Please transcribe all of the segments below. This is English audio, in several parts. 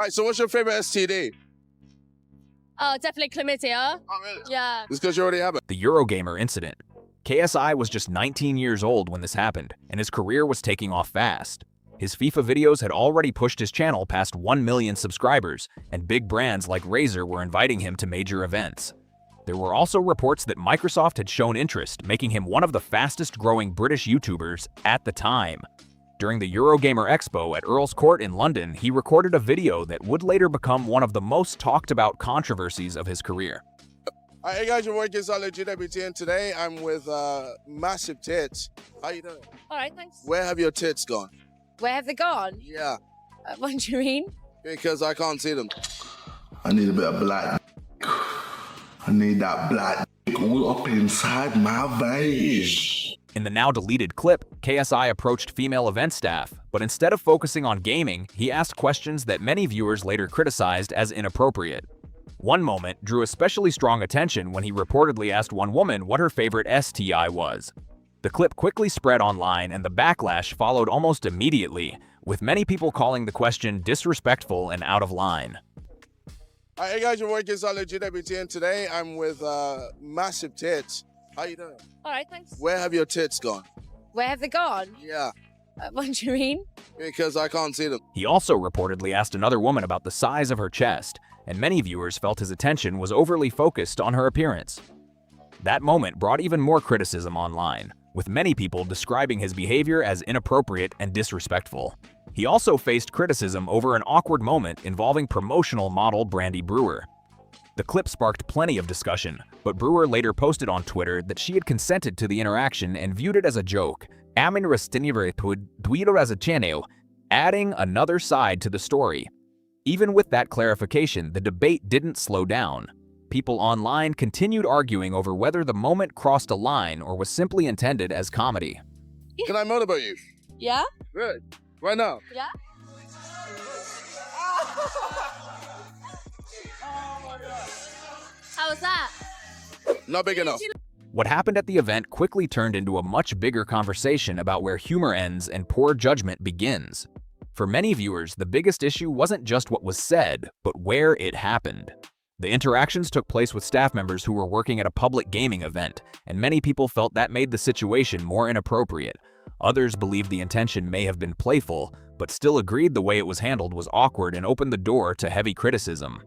right, so what's your favorite STD? Oh, definitely chlamydia. Oh, really? Yeah. It's because you already have it. The Eurogamer incident. KSI was just 19 years old when this happened, and his career was taking off fast. His FIFA videos had already pushed his channel past 1 million subscribers, and big brands like Razer were inviting him to major events. There were also reports that Microsoft had shown interest, making him one of the fastest-growing British YouTubers at the time. During the Eurogamer Expo at Earl's Court in London, he recorded a video that would later become one of the most talked-about controversies of his career. All right, hey guys, your boy KSI Olatunji, and today I'm with massive tits. How you doing? All right, thanks. Where have your tits gone? Where have they gone? Yeah, What do you mean? because I can't see them. I need a bit of black. I need that black all up inside my veins. In the now-deleted clip, KSI approached female event staff, but instead of focusing on gaming, he asked questions that many viewers later criticized as inappropriate. One moment drew especially strong attention when he reportedly asked one woman what her favorite STI was. The clip quickly spread online and the backlash followed almost immediately, with many people calling the question disrespectful and out of line. All right, hey guys, your boy KSI Olatunji, and today I'm with massive tits. How you doing? All right, thanks. Where have your tits gone? Where have they gone? Yeah, What do you mean? because I can't see them. He also reportedly asked another woman about the size of her chest, and many viewers felt his attention was overly focused on her appearance. That moment brought even more criticism online, with many people describing his behavior as inappropriate and disrespectful. He also faced criticism over an awkward moment involving promotional model Brandy Brewer. The clip sparked plenty of discussion, but Brewer later posted on Twitter that she had consented to the interaction and viewed it as a joke, adding another side to the story. Even with that clarification, the debate didn't slow down. People online continued arguing over whether the moment crossed a line or was simply intended as comedy. Can I motorboat you? Yeah? Really? Right now? Yeah? How was that? Not big enough. What happened at the event quickly turned into a much bigger conversation about where humor ends and poor judgment begins. For many viewers, the biggest issue wasn't just what was said, but where it happened. The interactions took place with staff members who were working at a public gaming event, and many people felt that made the situation more inappropriate. Others believed the intention may have been playful, but still agreed the way it was handled was awkward and opened the door to heavy criticism.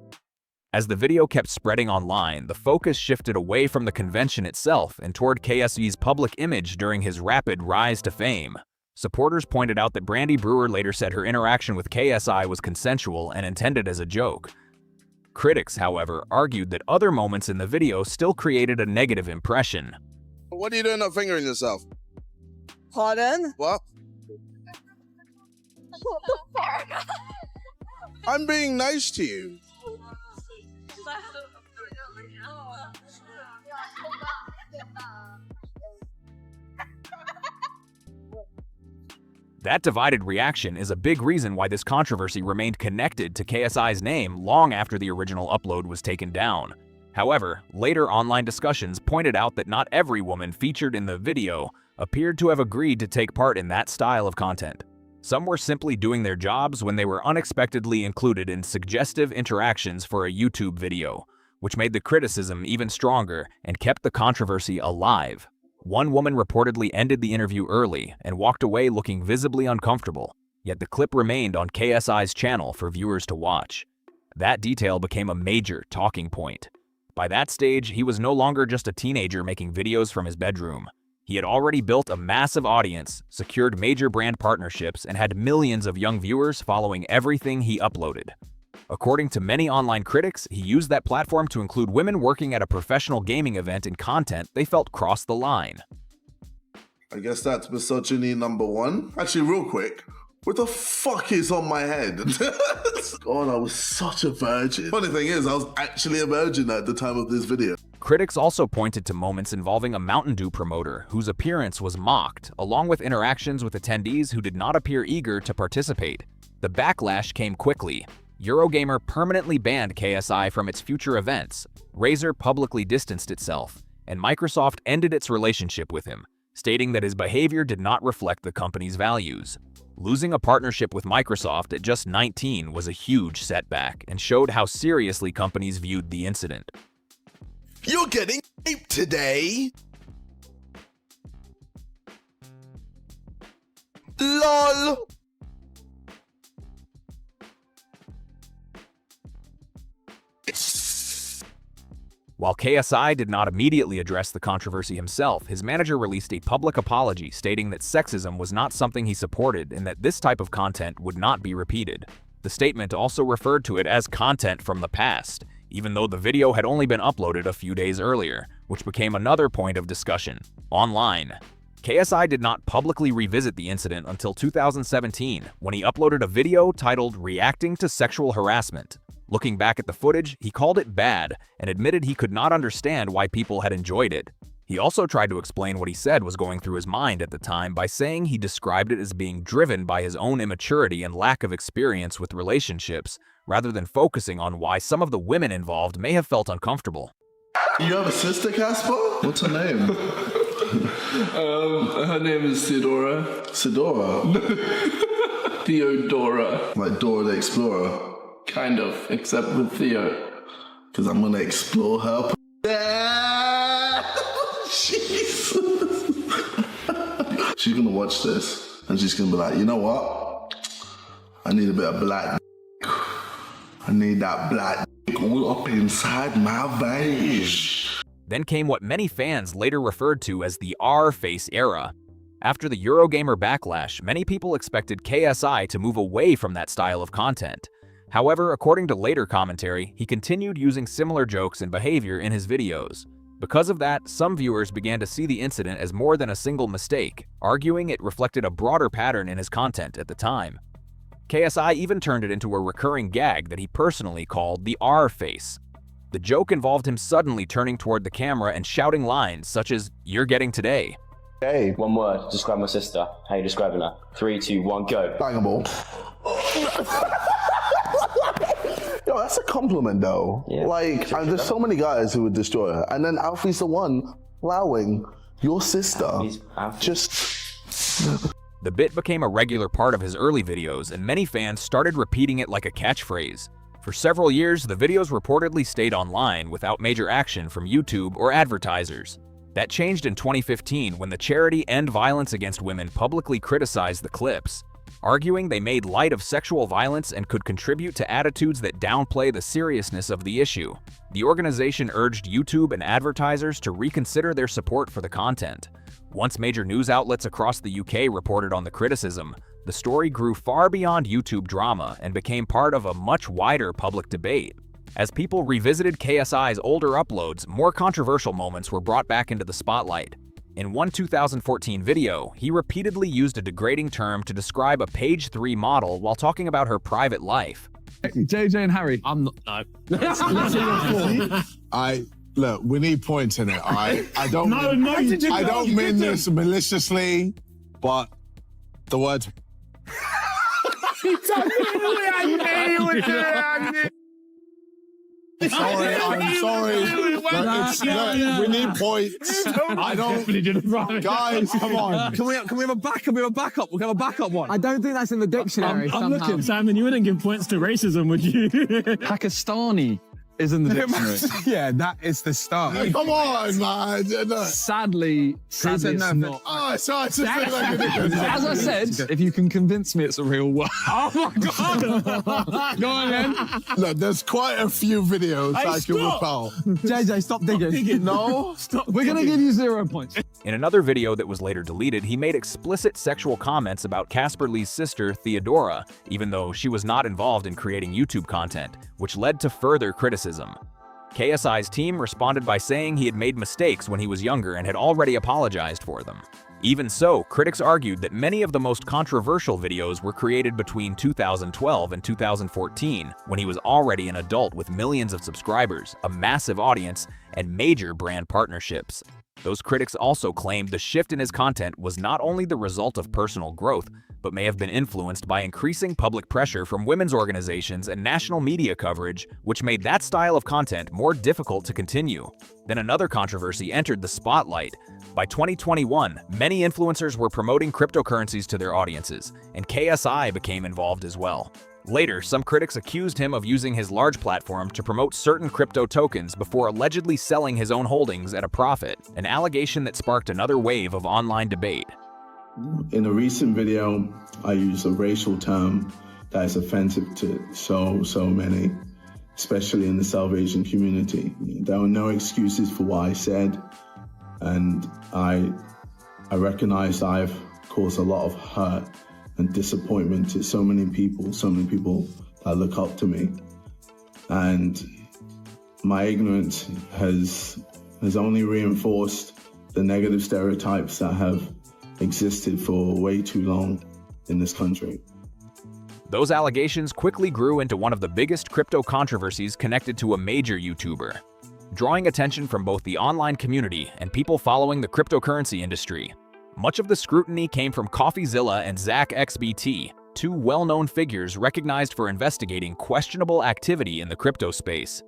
As the video kept spreading online, the focus shifted away from the convention itself and toward KSI's public image during his rapid rise to fame. Supporters pointed out that Brandy Brewer later said her interaction with KSI was consensual and intended as a joke. Critics, however, argued that other moments in the video still created a negative impression. What are you doing not fingering yourself? Pardon? What? What the fuck? I'm being nice to you. That divided reaction is a big reason why this controversy remained connected to KSI's name long after the original upload was taken down. However, later online discussions pointed out that not every woman featured in the video appeared to have agreed to take part in that style of content. Some were simply doing their jobs when they were unexpectedly included in suggestive interactions for a YouTube video, which made the criticism even stronger and kept the controversy alive. One woman reportedly ended the interview early and walked away looking visibly uncomfortable, yet the clip remained on KSI's channel for viewers to watch. That detail became a major talking point. By that stage, he was no longer just a teenager making videos from his bedroom. He had already built a massive audience, secured major brand partnerships, and had millions of young viewers following everything he uploaded. According to many online critics, he used that platform to include women working at a professional gaming event in content they felt crossed the line. I guess that's misogyny number one. Actually, real quick, what the fuck is on my head? God, I was such a virgin. Funny thing is, I was actually a virgin at the time of this video. Critics also pointed to moments involving a Mountain Dew promoter whose appearance was mocked, along with interactions with attendees who did not appear eager to participate. The backlash came quickly. Eurogamer permanently banned KSI from its future events, Razer publicly distanced itself, and Microsoft ended its relationship with him. stating that his behavior did not reflect the company's values. Losing a partnership with Microsoft at just 19 was a huge setback and showed how seriously companies viewed the incident. You're getting raped today. LOL. While KSI did not immediately address the controversy himself, his manager released a public apology stating that sexism was not something he supported and that this type of content would not be repeated. The statement also referred to it as content from the past, even though the video had only been uploaded a few days earlier, which became another point of discussion. Online, KSI did not publicly revisit the incident until 2017, when he uploaded a video titled "Reacting to Sexual Harassment." Looking back at the footage, he called it bad and admitted he could not understand why people had enjoyed it. He also tried to explain what he said was going through his mind at the time by saying he described it as being driven by his own immaturity and lack of experience with relationships, rather than focusing on why some of the women involved may have felt uncomfortable. You have a sister, Casper? What's her name? Her name is Theodora. Sidora? Theodora. Like Dora the Explorer? Kind of, except with Theo. Because I'm gonna explore her. Jesus. She's gonna watch this and she's gonna be like, you know what? I need a bit of black. I need that black all up inside my veins. Then came what many fans later referred to as the R-face era. After the Eurogamer backlash, many people expected KSI to move away from that style of content. However, according to later commentary, he continued using similar jokes and behavior in his videos. Because of that, some viewers began to see the incident as more than a single mistake, arguing it reflected a broader pattern in his content at the time. KSI even turned it into a recurring gag that he personally called the R-face. The joke involved him suddenly turning toward the camera and shouting lines such as, "You're getting today." Hey. One word, describe my sister. How you describing her? 3, 2, 1, go. Bangable. Yo, that's a compliment though. Yeah. Like, and there's so many guys who would destroy her. And then Alfie's the one allowing your sister just... The bit became a regular part of his early videos, and many fans started repeating it like a catchphrase. For several years, the videos reportedly stayed online without major action from YouTube or advertisers. That changed in 2015 when the charity End Violence Against Women publicly criticized the clips, arguing they made light of sexual violence and could contribute to attitudes that downplay the seriousness of the issue. The organization urged YouTube and advertisers to reconsider their support for the content. Once major news outlets across the UK reported on the criticism, the story grew far beyond YouTube drama and became part of a much wider public debate. As people revisited KSI's older uploads, more controversial moments were brought back into the spotlight. In one 2014 video, he repeatedly used a degrading term to describe a page 3 model while talking about her private life. JJ and Harry. I'm not. No. Look, we need points in it. I don't. I don't mean this maliciously, but the word. I'm sorry. We need points. I don't. Guys, come on. Can we have a backup? We have a backup. We'll have a backup one. I don't think that's in the dictionary. I'm looking, Simon. You wouldn't give points to racism, would you? Pakistani is in the dictionary. Yeah, that is the start. Come on, man. No. Sadly, it's not. Oh, sorry. It's just like a difference. As I said, if you can convince me it's a real word. Oh my God. Go on then. Look, there's quite a few videos I can repel. JJ, stop digging. No. We're going to give you 0 points. In another video that was later deleted, he made explicit sexual comments about Casper Lee's sister, Theodora, even though she was not involved in creating YouTube content, which led to further criticism. KSI's team responded by saying he had made mistakes when he was younger and had already apologized for them. Even so, critics argued that many of the most controversial videos were created between 2012 and 2014, when he was already an adult with millions of subscribers, a massive audience, and major brand partnerships. Those critics also claimed the shift in his content was not only the result of personal growth, but may have been influenced by increasing public pressure from women's organizations and national media coverage, which made that style of content more difficult to continue. Then another controversy entered the spotlight. By 2021, many influencers were promoting cryptocurrencies to their audiences, and KSI became involved as well. Later, some critics accused him of using his large platform to promote certain crypto tokens before allegedly selling his own holdings at a profit, an allegation that sparked another wave of online debate. In a recent video, I used a racial term that is offensive to so many, especially in the South Asian community. There were no excuses for what I said, and I recognize I've caused a lot of hurt and disappointment to so many people that look up to me. And my ignorance has only reinforced the negative stereotypes that have existed for way too long in this country. Those allegations quickly grew into one of the biggest crypto controversies connected to a major YouTuber, drawing attention from both the online community and people following the cryptocurrency industry. Much of the scrutiny came from CoffeeZilla and ZachXBT, two well-known figures recognized for investigating questionable activity in the crypto space.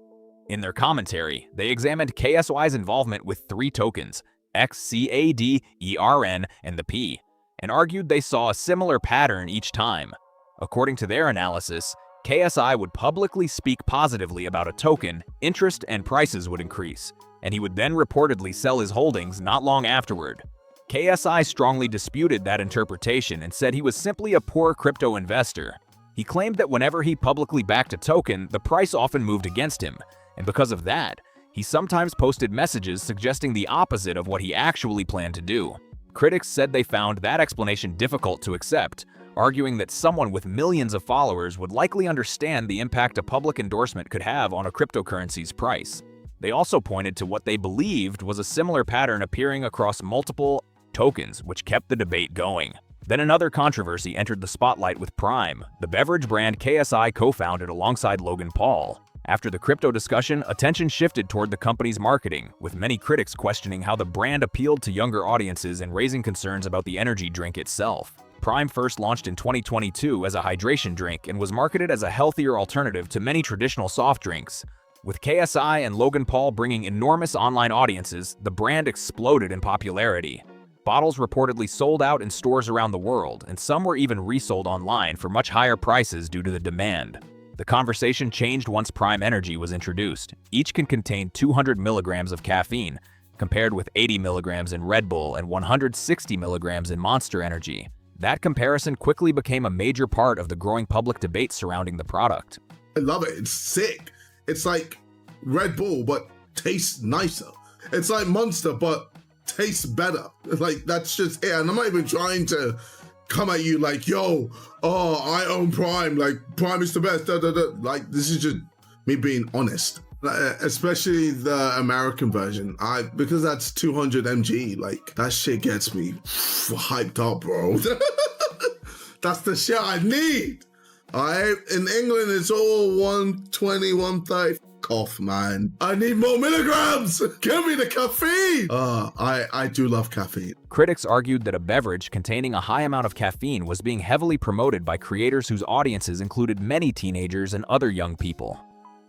In their commentary, they examined KSY's involvement with three tokens, XCAD, ERN, and the P, and argued they saw a similar pattern each time. According to their analysis, KSI would publicly speak positively about a token, interest and prices would increase, and he would then reportedly sell his holdings not long afterward. KSI strongly disputed that interpretation and said he was simply a poor crypto investor. He claimed that whenever he publicly backed a token, the price often moved against him, and because of that, he sometimes posted messages suggesting the opposite of what he actually planned to do. Critics said they found that explanation difficult to accept, arguing that someone with millions of followers would likely understand the impact a public endorsement could have on a cryptocurrency's price. They also pointed to what they believed was a similar pattern appearing across multiple tokens, which kept the debate going. Then another controversy entered the spotlight with Prime, the beverage brand KSI co-founded alongside Logan Paul. After the crypto discussion, attention shifted toward the company's marketing, with many critics questioning how the brand appealed to younger audiences and raising concerns about the energy drink itself. Prime first launched in 2022 as a hydration drink and was marketed as a healthier alternative to many traditional soft drinks. With KSI and Logan Paul bringing enormous online audiences, the brand exploded in popularity. Bottles reportedly sold out in stores around the world, and some were even resold online for much higher prices due to the demand. The conversation changed once Prime Energy was introduced. Each can contain 200 milligrams of caffeine, compared with 80 milligrams in Red Bull and 160 milligrams in Monster Energy. That comparison quickly became a major part of the growing public debate surrounding the product. I love it. It's sick. It's like Red Bull, but tastes nicer. It's like Monster, but tastes better. Like, that's just it. And I'm not even trying to come at you like, yo, oh, I own Prime. Like, Prime is the best. Da, da, da. Like, this is just me being honest. Especially the American version. Because that's 200 mg. Like, that shit gets me hyped up, bro. That's the shit I need. In England, it's all 120, 130. Off, man. I need more milligrams. Give me the caffeine. I do love caffeine. Critics argued that a beverage containing a high amount of caffeine was being heavily promoted by creators whose audiences included many teenagers and other young people.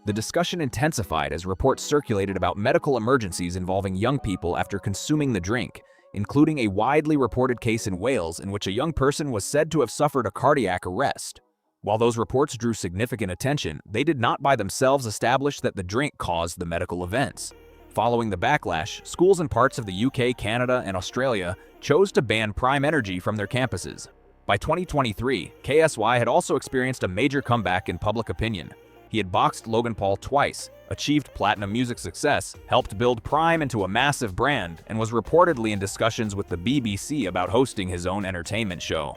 The discussion intensified as reports circulated about medical emergencies involving young people after consuming the drink, including a widely reported case in Wales in which a young person was said to have suffered a cardiac arrest. While those reports drew significant attention, they did not by themselves establish that the drink caused the medical events. Following the backlash, schools in parts of the UK, Canada, and Australia chose to ban Prime Energy from their campuses. By 2023, KSY had also experienced a major comeback in public opinion. He had boxed Logan Paul twice, achieved platinum music success, helped build Prime into a massive brand, and was reportedly in discussions with the BBC about hosting his own entertainment show.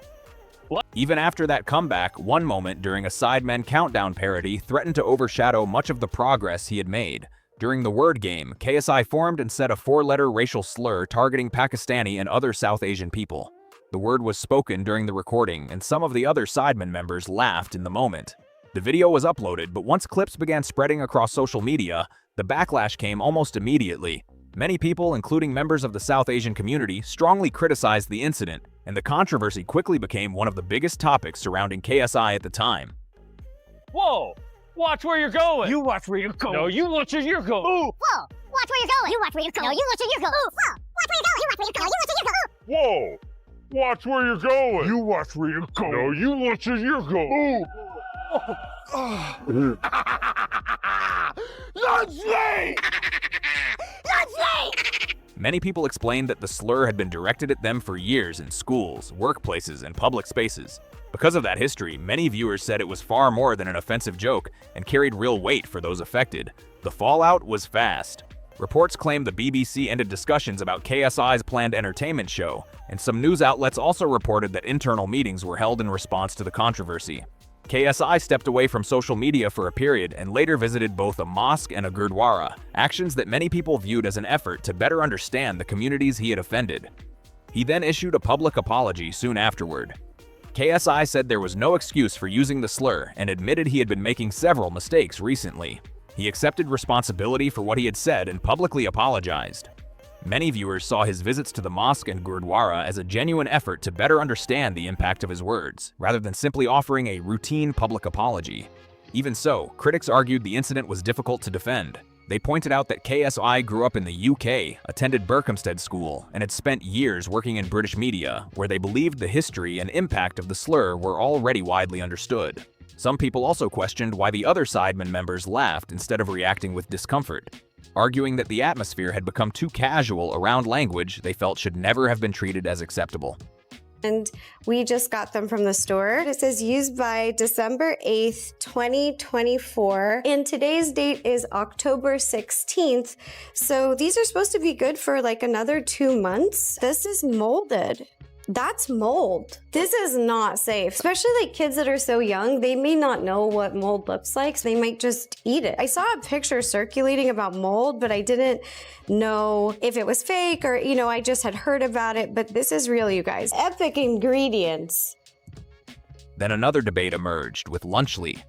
Even after that comeback, one moment during a Sidemen countdown parody threatened to overshadow much of the progress he had made. During the word game, KSI formed and said a four-letter racial slur targeting Pakistani and other South Asian people. The word was spoken during the recording, and some of the other Sidemen members laughed in the moment. The video was uploaded, but once clips began spreading across social media, the backlash came almost immediately. Many people, including members of the South Asian community, strongly criticized the incident, and the controversy quickly became one of the biggest topics surrounding KSI at the time. Whoa! Watch where you're going! You watch where you're going! No, you watch where you're going! Ooh! Whoa! Watch where you're going! You watch where you're going! No, you watch where you're going! Ooh! Whoa! Watch where you're going! You watch where you're going! Whoa! Watch where you're going! No, you watch where you're going! Ooh! Lunch Many people explained that the slur had been directed at them for years in schools, workplaces, and public spaces. Because of that history, many viewers said it was far more than an offensive joke and carried real weight for those affected. The fallout was fast. Reports claim the BBC ended discussions about KSI's planned entertainment show, and some news outlets also reported that internal meetings were held in response to the controversy. KSI stepped away from social media for a period and later visited both a mosque and a gurdwara, actions that many people viewed as an effort to better understand the communities he had offended. He then issued a public apology soon afterward. KSI said there was no excuse for using the slur and admitted he had been making several mistakes recently. He accepted responsibility for what he had said and publicly apologized. Many viewers saw his visits to the mosque and gurdwara as a genuine effort to better understand the impact of his words, rather than simply offering a routine public apology. Even so, critics argued the incident was difficult to defend. They pointed out that KSI grew up in the UK, attended Berkhamsted School, and had spent years working in British media, where they believed the history and impact of the slur were already widely understood. Some people also questioned why the other Sidemen members laughed instead of reacting with discomfort, arguing that the atmosphere had become too casual around language they felt should never have been treated as acceptable. And we just got them from the store. It says used by December 8th, 2024. And today's date is October 16th. So these are supposed to be good for like another 2 months. This is molded. That's mold. This is not safe, especially like kids that are so young. They may not know what mold looks like, so they might just eat it. I saw a picture circulating about mold, but I didn't know if it was fake or, I just had heard about it, but this is real, you guys. Epic ingredients. Then another debate emerged with Lunchly.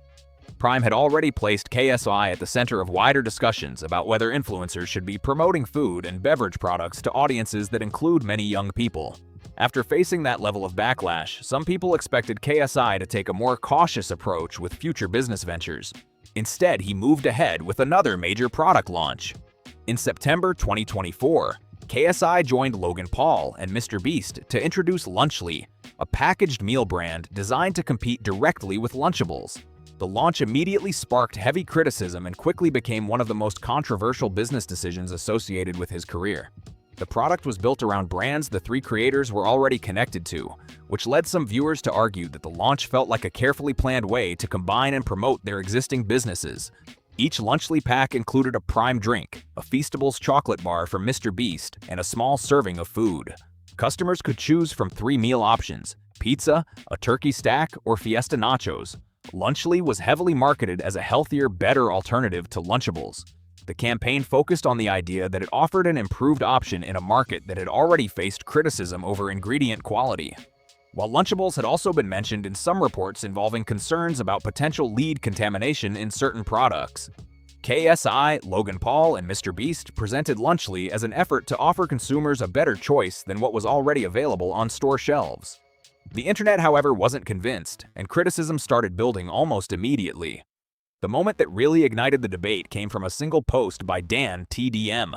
Prime had already placed KSI at the center of wider discussions about whether influencers should be promoting food and beverage products to audiences that include many young people. After facing that level of backlash, some people expected KSI to take a more cautious approach with future business ventures. Instead, he moved ahead with another major product launch. In September 2024, KSI joined Logan Paul and Mr. Beast to introduce Lunchly, a packaged meal brand designed to compete directly with Lunchables. The launch immediately sparked heavy criticism and quickly became one of the most controversial business decisions associated with his career. The product was built around brands the three creators were already connected to, which led some viewers to argue that the launch felt like a carefully planned way to combine and promote their existing businesses. Each Lunchly pack included a Prime drink, a Feastables chocolate bar from Mr. Beast, and a small serving of food. Customers could choose from 3 meal options: pizza, a turkey stack, or Fiesta nachos. Lunchly was heavily marketed as a healthier, better alternative to Lunchables. The campaign focused on the idea that it offered an improved option in a market that had already faced criticism over ingredient quality. While Lunchables had also been mentioned in some reports involving concerns about potential lead contamination in certain products. KSI, Logan Paul, and Mr. Beast presented Lunchly as an effort to offer consumers a better choice than what was already available on store shelves. The internet, however, wasn't convinced, and criticism started building almost immediately. The moment that really ignited the debate came from a single post by Dan TDM.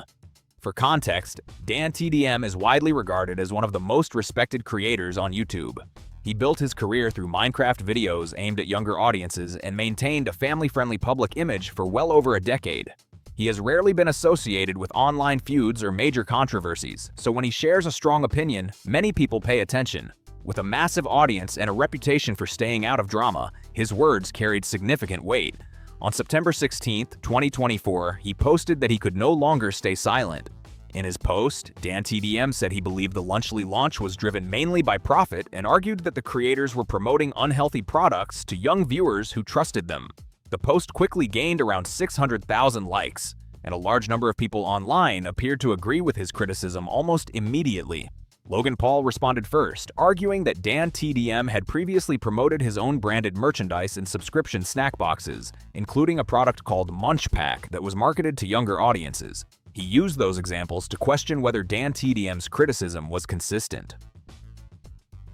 For context, Dan TDM is widely regarded as one of the most respected creators on YouTube. He built his career through Minecraft videos aimed at younger audiences and maintained a family-friendly public image for well over a decade. He has rarely been associated with online feuds or major controversies, so when he shares a strong opinion, many people pay attention. With a massive audience and a reputation for staying out of drama, his words carried significant weight. On September 16, 2024, he posted that he could no longer stay silent. In his post, Dan TDM said he believed the Lunchly launch was driven mainly by profit and argued that the creators were promoting unhealthy products to young viewers who trusted them. The post quickly gained around 600,000 likes, and a large number of people online appeared to agree with his criticism almost immediately. Logan Paul responded first, arguing that Dan TDM had previously promoted his own branded merchandise and subscription snack boxes, including a product called Munch Pack that was marketed to younger audiences. He used those examples to question whether Dan TDM's criticism was consistent.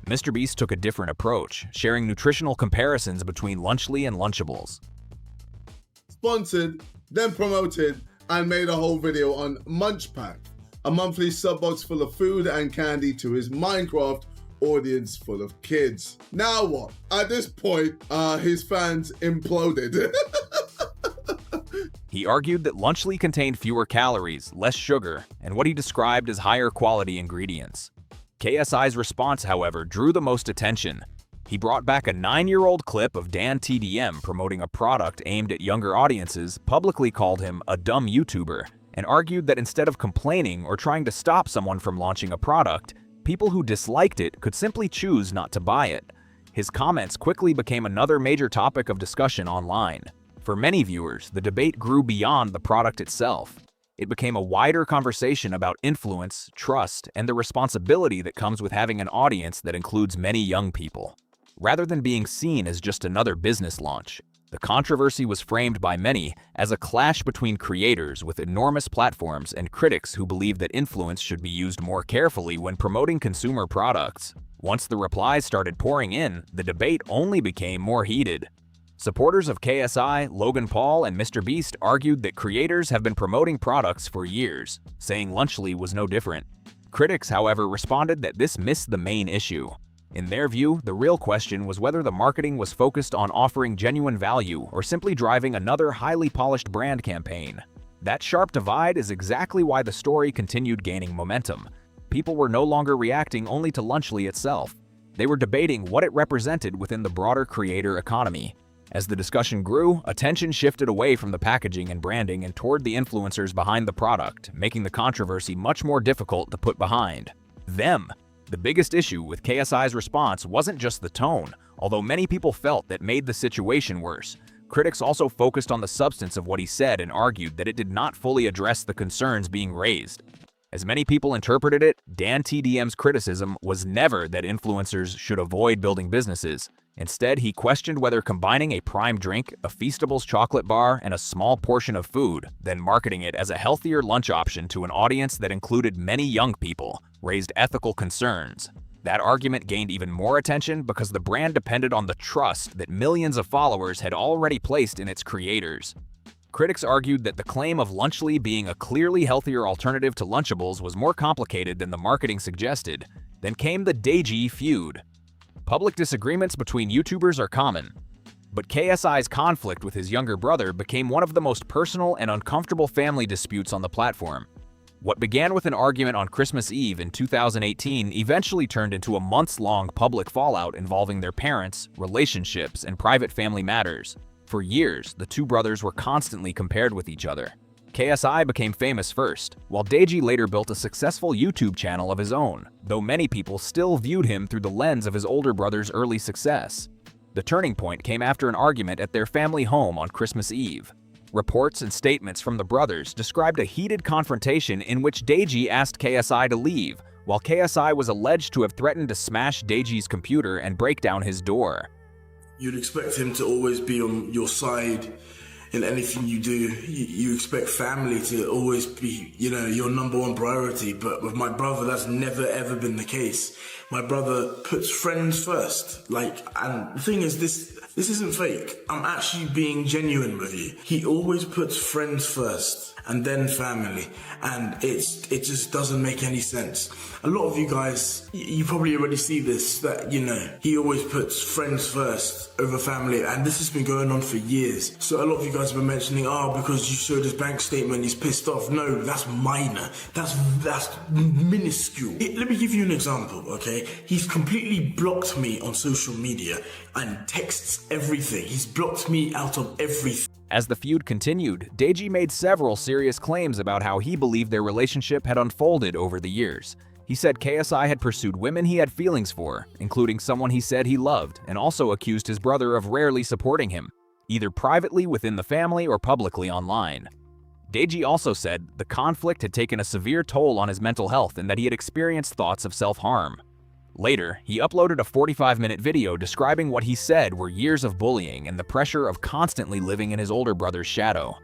MrBeast took a different approach, sharing nutritional comparisons between Lunchly and Lunchables. Sponsored, then promoted, and made a whole video on Munch Pack, a monthly sub-box full of food and candy to his Minecraft audience full of kids. Now what? At this point, his fans imploded. He argued that Lunchly contained fewer calories, less sugar, and what he described as higher quality ingredients. KSI's response, however, drew the most attention. He brought back a 9-year-old clip of Dan TDM promoting a product aimed at younger audiences, publicly called him a dumb YouTuber, and argued that instead of complaining or trying to stop someone from launching a product, people who disliked it could simply choose not to buy it. His comments quickly became another major topic of discussion online. For many viewers, the debate grew beyond the product itself. It became a wider conversation about influence, trust, and the responsibility that comes with having an audience that includes many young people. Rather than being seen as just another business launch, the controversy was framed by many as a clash between creators with enormous platforms and critics who believe that influence should be used more carefully when promoting consumer products. Once the replies started pouring in, the debate only became more heated. Supporters of KSI, Logan Paul, and MrBeast argued that creators have been promoting products for years, saying Lunchly was no different. Critics, however, responded that this missed the main issue. In their view, the real question was whether the marketing was focused on offering genuine value or simply driving another highly polished brand campaign. That sharp divide is exactly why the story continued gaining momentum. People were no longer reacting only to Lunchly itself. They were debating what it represented within the broader creator economy. As the discussion grew, attention shifted away from the packaging and branding and toward the influencers behind the product, making the controversy much more difficult to put behind them. The biggest issue with KSI's response wasn't just the tone, although many people felt that made the situation worse. Critics also focused on the substance of what he said and argued that it did not fully address the concerns being raised. As many people interpreted it, Dan TDM's criticism was never that influencers should avoid building businesses. Instead, he questioned whether combining a prime drink, a Feastables chocolate bar, and a small portion of food, then marketing it as a healthier lunch option to an audience that included many young people, raised ethical concerns. That argument gained even more attention because the brand depended on the trust that millions of followers had already placed in its creators. Critics argued that the claim of Lunchly being a clearly healthier alternative to Lunchables was more complicated than the marketing suggested. Then came the Deji feud. Public disagreements between YouTubers are common, but KSI's conflict with his younger brother became one of the most personal and uncomfortable family disputes on the platform. What began with an argument on Christmas Eve in 2018 eventually turned into a months-long public fallout involving their parents, relationships, and private family matters. For years, the two brothers were constantly compared with each other. KSI became famous first, while Deji later built a successful YouTube channel of his own, though many people still viewed him through the lens of his older brother's early success. The turning point came after an argument at their family home on Christmas Eve. Reports and statements from the brothers described a heated confrontation in which Deji asked KSI to leave, while KSI was alleged to have threatened to smash Deji's computer and break down his door. You'd expect him to always be on your side in anything you do. You expect family to always be, your number one priority. But with my brother, that's never ever been the case. My brother puts friends first. And the thing is, this isn't fake. I'm actually being genuine with you. He always puts friends first and then family. And it just doesn't make any sense. A lot of you guys, you probably already see this, that, he always puts friends first over family. And this has been going on for years. So a lot of you guys have been mentioning, because you showed his bank statement, he's pissed off. No, that's minor. That's minuscule. Let me give you an example, okay? He's completely blocked me on social media and texts everything. He's blocked me out of everything. As the feud continued, Deji made several serious claims about how he believed their relationship had unfolded over the years. He said KSI had pursued women he had feelings for, including someone he said he loved, and also accused his brother of rarely supporting him, either privately within the family or publicly online. Deji also said the conflict had taken a severe toll on his mental health and that he had experienced thoughts of self-harm. Later, he uploaded a 45-minute video describing what he said were years of bullying and the pressure of constantly living in his older brother's shadow.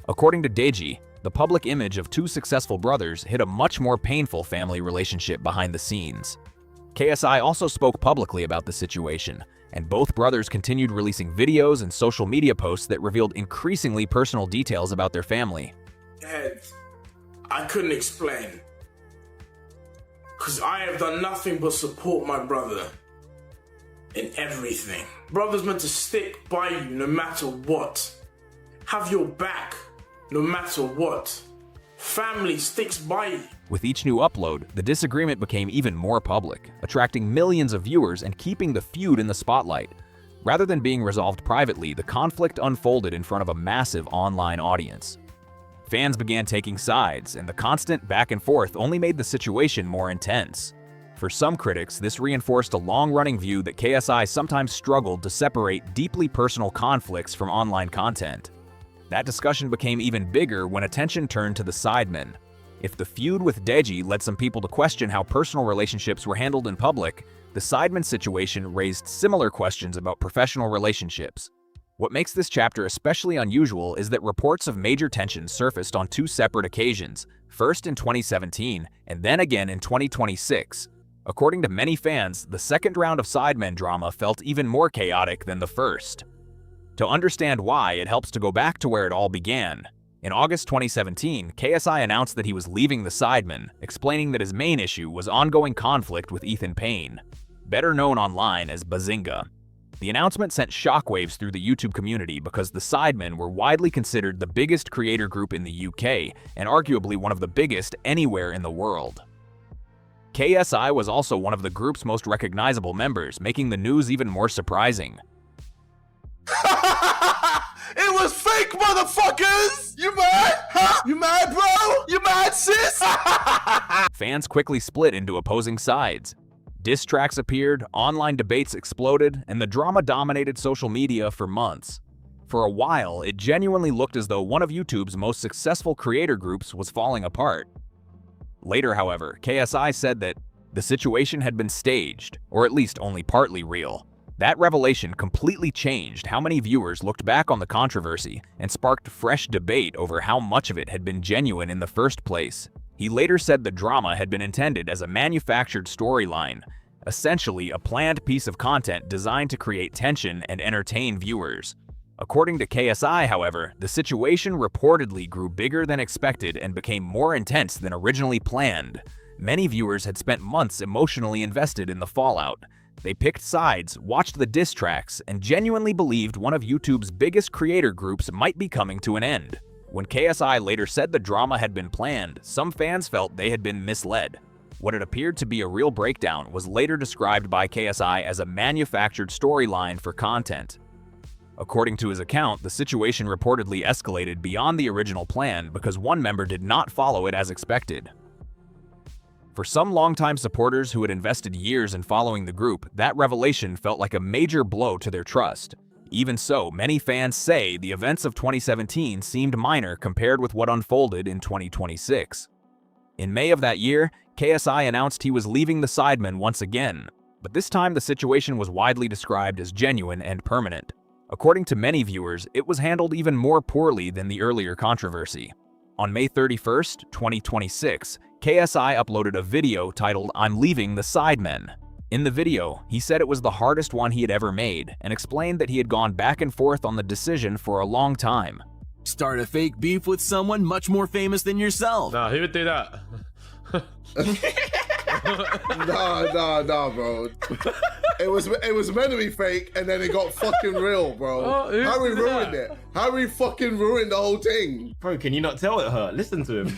According to Deji, the public image of two successful brothers hid a much more painful family relationship behind the scenes. KSI also spoke publicly about the situation, and both brothers continued releasing videos and social media posts that revealed increasingly personal details about their family. Ed, I couldn't explain. Because I have done nothing but support my brother in everything. Brother's meant to stick by you no matter what. Have your back no matter what. Family sticks by you. With each new upload, the disagreement became even more public, attracting millions of viewers and keeping the feud in the spotlight. Rather than being resolved privately, the conflict unfolded in front of a massive online audience. Fans began taking sides, and the constant back and forth only made the situation more intense. For some critics, this reinforced a long-running view that KSI sometimes struggled to separate deeply personal conflicts from online content. That discussion became even bigger when attention turned to the Sidemen. If the feud with Deji led some people to question how personal relationships were handled in public, the Sidemen situation raised similar questions about professional relationships. What makes this chapter especially unusual is that reports of major tensions surfaced on two separate occasions, first in 2017 and then again in 2026. According to many fans, the second round of Sidemen drama felt even more chaotic than the first. To understand why, it helps to go back to where it all began. In August 2017, KSI announced that he was leaving the Sidemen, explaining that his main issue was ongoing conflict with Ethan Payne, better known online as Bazinga. The announcement sent shockwaves through the YouTube community because the Sidemen were widely considered the biggest creator group in the UK and arguably one of the biggest anywhere in the world. KSI was also one of the group's most recognizable members, making the news even more surprising. It was fake, motherfuckers! You mad? Huh? You mad, bro? You mad, sis? Fans quickly split into opposing sides. Diss tracks appeared, online debates exploded, and the drama dominated social media for months. For a while, it genuinely looked as though one of YouTube's most successful creator groups was falling apart. Later, however, KSI said that the situation had been staged, or at least only partly real. That revelation completely changed how many viewers looked back on the controversy and sparked fresh debate over how much of it had been genuine in the first place. He later said the drama had been intended as a manufactured storyline, essentially a planned piece of content designed to create tension and entertain viewers. According to KSI, however, the situation reportedly grew bigger than expected and became more intense than originally planned. Many viewers had spent months emotionally invested in the fallout. They picked sides, watched the diss tracks, and genuinely believed one of YouTube's biggest creator groups might be coming to an end. When KSI later said the drama had been planned, some fans felt they had been misled. What had appeared to be a real breakdown was later described by KSI as a manufactured storyline for content. According to his account, the situation reportedly escalated beyond the original plan because one member did not follow it as expected. For some longtime supporters who had invested years in following the group, that revelation felt like a major blow to their trust. Even so, many fans say the events of 2017 seemed minor compared with what unfolded in 2026. In May of that year, KSI announced he was leaving the Sidemen once again, but this time the situation was widely described as genuine and permanent. According to many viewers, it was handled even more poorly than the earlier controversy. On May 31st, 2026, KSI uploaded a video titled "I'm Leaving the Sidemen." In the video, he said it was the hardest one he had ever made and explained that he had gone back and forth on the decision for a long time. Start a fake beef with someone much more famous than yourself. Nah, he would do that. Nah, bro. It was meant to be fake, and then it got fucking real, bro. Oh, Harry ruined it. Harry fucking ruined the whole thing. Bro, can you not tell it hurt? Listen to him.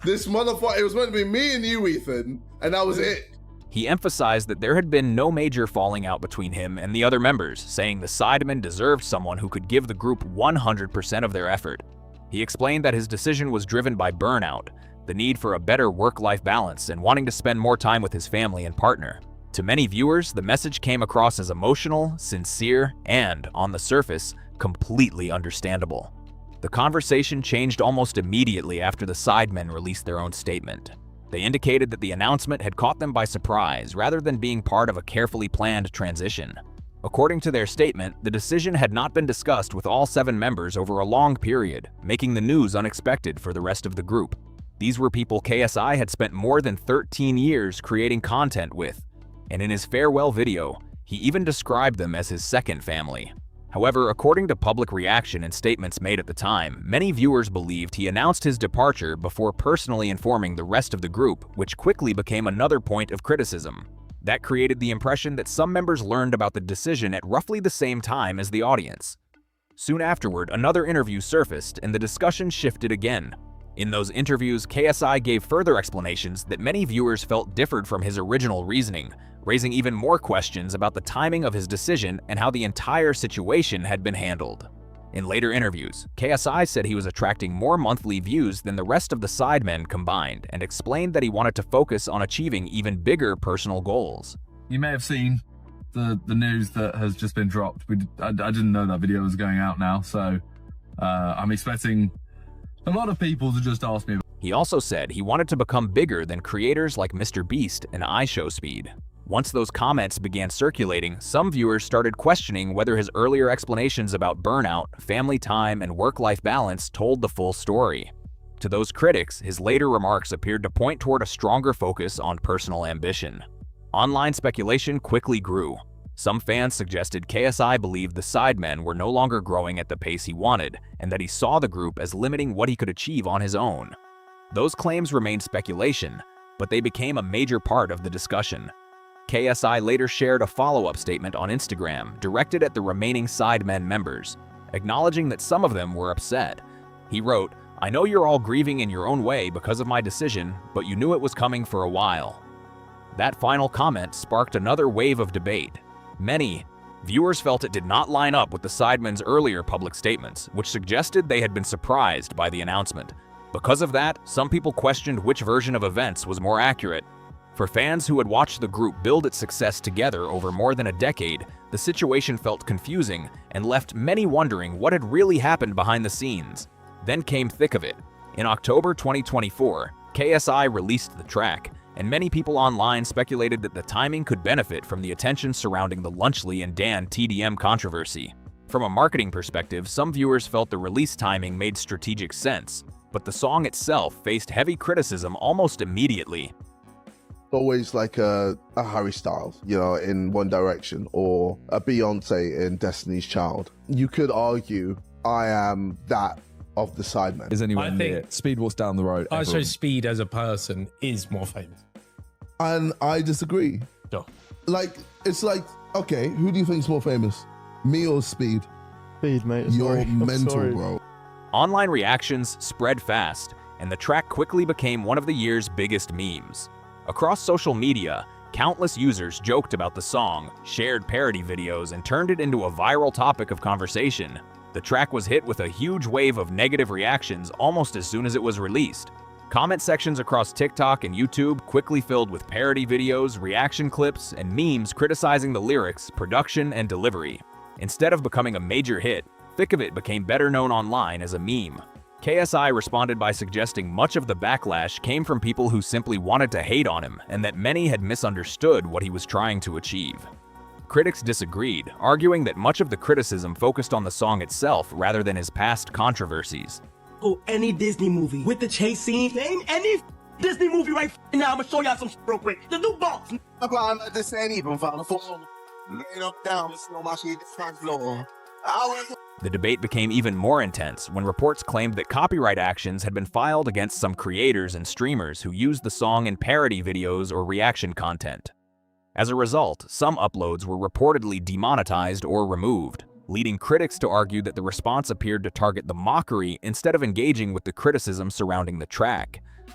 This motherfucker, it was meant to be me and you, Ethan, and that was it. He emphasized that there had been no major falling out between him and the other members, saying the Sidemen deserved someone who could give the group 100% of their effort. He explained that his decision was driven by burnout, the need for a better work-life balance, and wanting to spend more time with his family and partner. To many viewers, the message came across as emotional, sincere, and, on the surface, completely understandable. The conversation changed almost immediately after the Sidemen released their own statement. They indicated that the announcement had caught them by surprise rather than being part of a carefully planned transition. According to their statement, the decision had not been discussed with all 7 members over a long period, making the news unexpected for the rest of the group. These were people KSI had spent more than 13 years creating content with, and in his farewell video, he even described them as his second family. However, according to public reaction and statements made at the time, many viewers believed he announced his departure before personally informing the rest of the group, which quickly became another point of criticism. That created the impression that some members learned about the decision at roughly the same time as the audience. Soon afterward, another interview surfaced and the discussion shifted again. In those interviews, KSI gave further explanations that many viewers felt differed from his original reasoning, raising even more questions about the timing of his decision and how the entire situation had been handled. In later interviews, KSI said he was attracting more monthly views than the rest of the Sidemen combined and explained that he wanted to focus on achieving even bigger personal goals. You may have seen the news that has just been dropped. I didn't know that video was going out now, so I'm expecting a lot of people to just ask me. He also said he wanted to become bigger than creators like Mr. Beast and iShowSpeed. Once those comments began circulating, some viewers started questioning whether his earlier explanations about burnout, family time, and work-life balance told the full story. To those critics, his later remarks appeared to point toward a stronger focus on personal ambition. Online speculation quickly grew. Some fans suggested KSI believed the Sidemen were no longer growing at the pace he wanted, and that he saw the group as limiting what he could achieve on his own. Those claims remained speculation, but they became a major part of the discussion. KSI later shared a follow-up statement on Instagram directed at the remaining Sidemen members, acknowledging that some of them were upset. He wrote, "I know you're all grieving in your own way because of my decision, but you knew it was coming for a while." That final comment sparked another wave of debate. Many viewers felt it did not line up with the Sidemen's earlier public statements, which suggested they had been surprised by the announcement. Because of that, some people questioned which version of events was more accurate. For fans who had watched the group build its success together over more than a decade, the situation felt confusing and left many wondering what had really happened behind the scenes. Then came thick of it. In October 2024, KSI released the track, and many people online speculated that the timing could benefit from the attention surrounding the Lunchley and Dan TDM controversy. From a marketing perspective, some viewers felt the release timing made strategic sense, but the song itself faced heavy criticism almost immediately. Always like a Harry Styles, you know, in One Direction, or a Beyonce in Destiny's Child. You could argue I am that of the Sidemen. Is anyone near? Speed walks down the road. I show Speed as a person is more famous. And I disagree. Sure. Like, it's like, okay, who do you think's more famous? Me or Speed? Speed, mate. You're mental, bro. Online reactions spread fast, and the track quickly became one of the year's biggest memes. Across social media, countless users joked about the song, shared parody videos, and turned it into a viral topic of conversation. The track was hit with a huge wave of negative reactions almost as soon as it was released. Comment sections across TikTok and YouTube quickly filled with parody videos, reaction clips, and memes criticizing the lyrics, production, and delivery. Instead of becoming a major hit, Thick of It became better known online as a meme. KSI responded by suggesting much of the backlash came from people who simply wanted to hate on him and that many had misunderstood what he was trying to achieve. Critics disagreed, arguing that much of the criticism focused on the song itself rather than his past controversies. Oh, any Disney movie with the chase scene, name any Disney movie right now. I'm gonna show y'all some real quick. The new boss. This ain't even found a phone. Laying up down, slow my shit, front floor. The debate became even more intense when reports claimed that copyright actions had been filed against some creators and streamers who used the song in parody videos or reaction content. As a result, some uploads were reportedly demonetized or removed, leading critics to argue that the response appeared to target the mockery instead of engaging with the criticism surrounding the track.